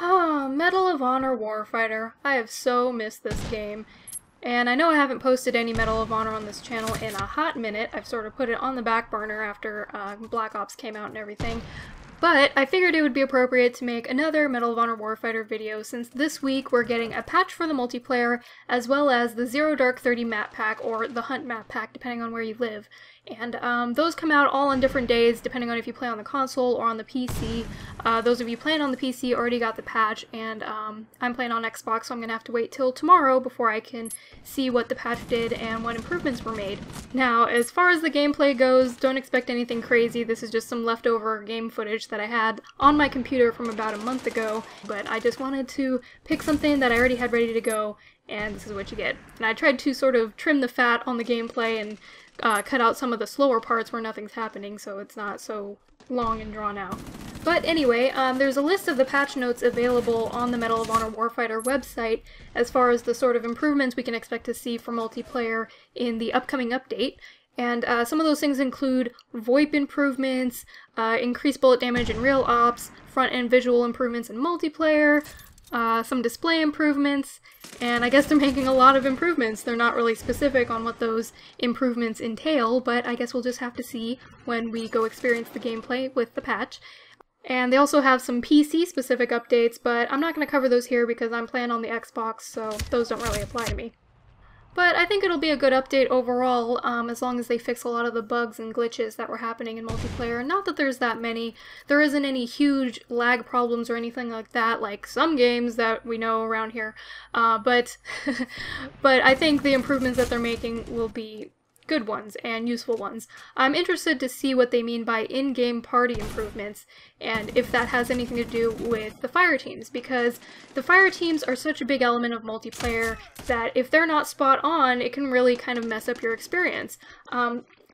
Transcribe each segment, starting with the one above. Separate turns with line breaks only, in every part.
Medal of Honor Warfighter. I have so missed this game. And I know I haven't posted any Medal of Honor on this channel in a hot minute. I've sort of put it on the back burner after Black Ops came out and everything. But I figured it would be appropriate to make another Medal of Honor Warfighter video since this week we're getting a patch for the multiplayer as well as the Zero Dark 30 map pack, or the Hunt map pack depending on where you live. And those come out all on different days depending on if you play on the console or on the PC. Those of you playing on the PC already got the patch, and I'm playing on Xbox, so I'm going to have to wait till tomorrow before I can see what the patch did and what improvements were made. Now, as far as the gameplay goes, don't expect anything crazy. This is just some leftover game footage that I had on my computer from about a month ago, but I just wanted to pick something that I already had ready to go, and this is what you get. And I tried to sort of trim the fat on the gameplay and cut out some of the slower parts where nothing's happening, so it's not so long and drawn out. But anyway, there's a list of the patch notes available on the Medal of Honor Warfighter website as far as the sort of improvements we can expect to see for multiplayer in the upcoming update. And some of those things include VoIP improvements, increased bullet damage in real ops, front-end visual improvements in multiplayer, some display improvements, and I guess they're making a lot of improvements. They're not really specific on what those improvements entail, but I guess we'll just have to see when we go experience the gameplay with the patch. And they also have some PC-specific updates, but I'm not going to cover those here because I'm playing on the Xbox, so those don't really apply to me. But I think it'll be a good update overall, as long as they fix a lot of the bugs and glitches that were happening in multiplayer. Not that there's that many. There isn't any huge lag problems or anything like that, like some games that we know around here. But I think the improvements that they're making will be good ones and useful ones. I'm interested to see what they mean by in-game party improvements and if that has anything to do with the fire teams, because the fire teams are such a big element of multiplayer that if they're not spot on, it can really kind of mess up your experience.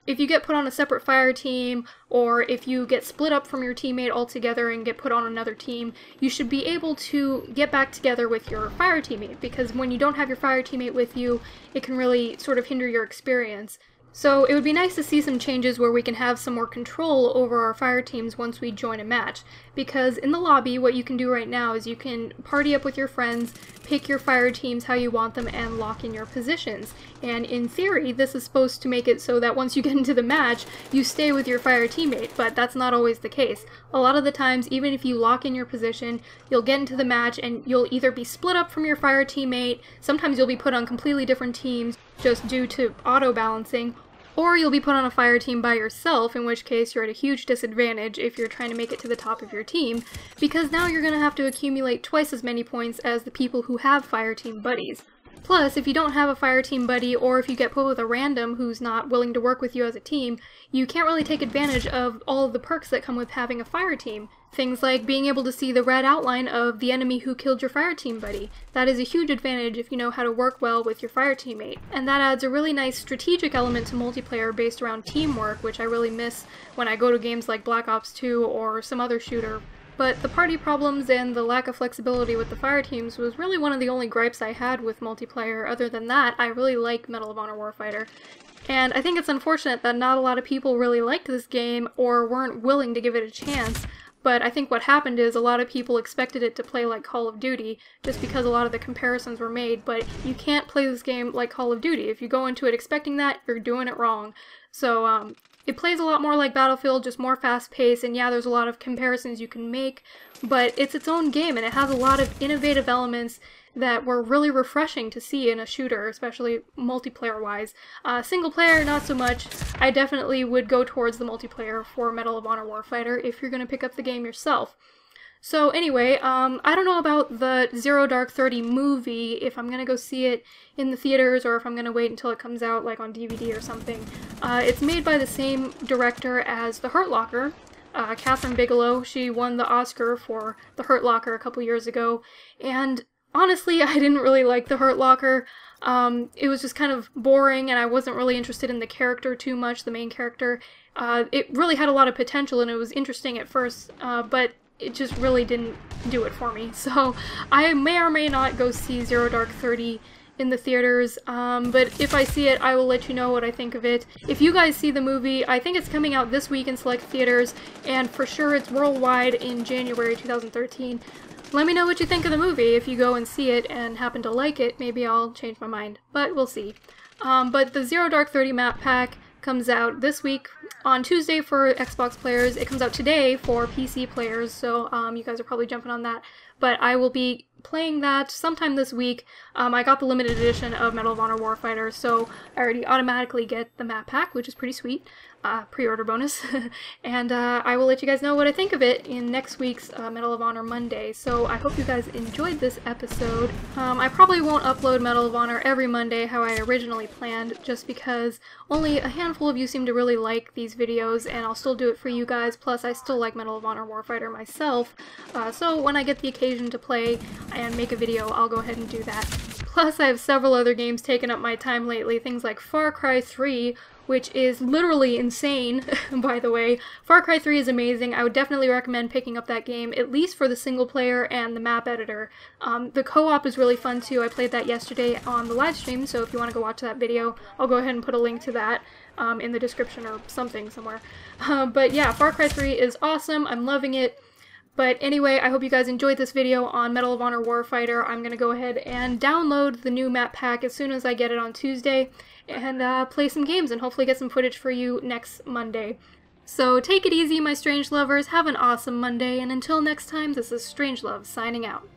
If you get put on a separate fire team, or if you get split up from your teammate altogether and get put on another team, you should be able to get back together with your fire teammate, because when you don't have your fire teammate with you, it can really sort of hinder your experience. So it would be nice to see some changes where we can have some more control over our fire teams once we join a match, because in the lobby what you can do right now is you can party up with your friends, pick your fire teams how you want them, and lock in your positions. And in theory this is supposed to make it so that once you get into the match you stay with your fire teammate, but that's not always the case. A lot of the times, even if you lock in your position, you'll get into the match and you'll either be split up from your fire teammate, sometimes you'll be put on completely different teams just due to auto-balancing, or you'll be put on a fire team by yourself, in which case you're at a huge disadvantage if you're trying to make it to the top of your team, because now you're going to have to accumulate twice as many points as the people who have fire team buddies. Plus, if you don't have a fire team buddy, or if you get put with a random who's not willing to work with you as a team, you can't really take advantage of all of the perks that come with having a fire team. Things like being able to see the red outline of the enemy who killed your fire team buddy. That is a huge advantage if you know how to work well with your fire teammate. And that adds a really nice strategic element to multiplayer based around teamwork, which I really miss when I go to games like Black Ops 2 or some other shooter. But the party problems and the lack of flexibility with the fire teams was really one of the only gripes I had with multiplayer. Other than that, I really like Medal of Honor Warfighter. And I think it's unfortunate that not a lot of people really liked this game or weren't willing to give it a chance. But I think what happened is a lot of people expected it to play like Call of Duty just because a lot of the comparisons were made, but you can't play this game like Call of Duty. If you go into it expecting that, you're doing it wrong. So it plays a lot more like Battlefield, just more fast-paced, and yeah, there's a lot of comparisons you can make, but it's its own game and it has a lot of innovative elements that were really refreshing to see in a shooter, especially multiplayer-wise. Single player, not so much. I definitely would go towards the multiplayer for Medal of Honor Warfighter if you're going to pick up the game yourself. So anyway, I don't know about the Zero Dark 30 movie, if I'm going to go see it in the theaters or if I'm going to wait until it comes out like on DVD or something. It's made by the same director as The Hurt Locker. Catherine Bigelow, she won the Oscar for The Hurt Locker a couple years ago, and honestly, I didn't really like The Hurt Locker. It was just kind of boring, and I wasn't really interested in the character too much, the main character. It really had a lot of potential, and it was interesting at first, but it just really didn't do it for me. So I may or may not go see Zero Dark 30 in the theaters, but if I see it, I will let you know what I think of it. If you guys see the movie, I think it's coming out this week in select theaters, and for sure it's worldwide in January 2013. Let me know what you think of the movie. If you go and see it and happen to like it, maybe I'll change my mind, but we'll see. But the Zero Dark 30 map pack comes out this week on Tuesday for Xbox players. It comes out today for PC players, so you guys are probably jumping on that. But I will be playing that sometime this week. I got the limited edition of Medal of Honor Warfighter, so I already automatically get the map pack, which is pretty sweet. Pre-order bonus. And I will let you guys know what I think of it in next week's Medal of Honor Monday. So I hope you guys enjoyed this episode. I probably won't upload Medal of Honor every Monday how I originally planned, just because only a handful of you seem to really like these videos, and I'll still do it for you guys. Plus, I still like Medal of Honor Warfighter myself, so when I get the occasion to play and make a video, I'll go ahead and do that. Plus, I have several other games taking up my time lately, things like Far Cry 3, which is literally insane, by the way. Far Cry 3 is amazing. I would definitely recommend picking up that game, at least for the single player and the map editor. The co-op is really fun too. I played that yesterday on the live stream, so if you want to go watch that video, I'll go ahead and put a link to that in the description or something somewhere. But yeah, Far Cry 3 is awesome. I'm loving it. But anyway, I hope you guys enjoyed this video on Medal of Honor Warfighter. I'm going to go ahead and download the new map pack as soon as I get it on Tuesday, and play some games and hopefully get some footage for you next Monday. So take it easy, my Strange Lovers. Have an awesome Monday, and until next time, this is StrangeLuv signing out.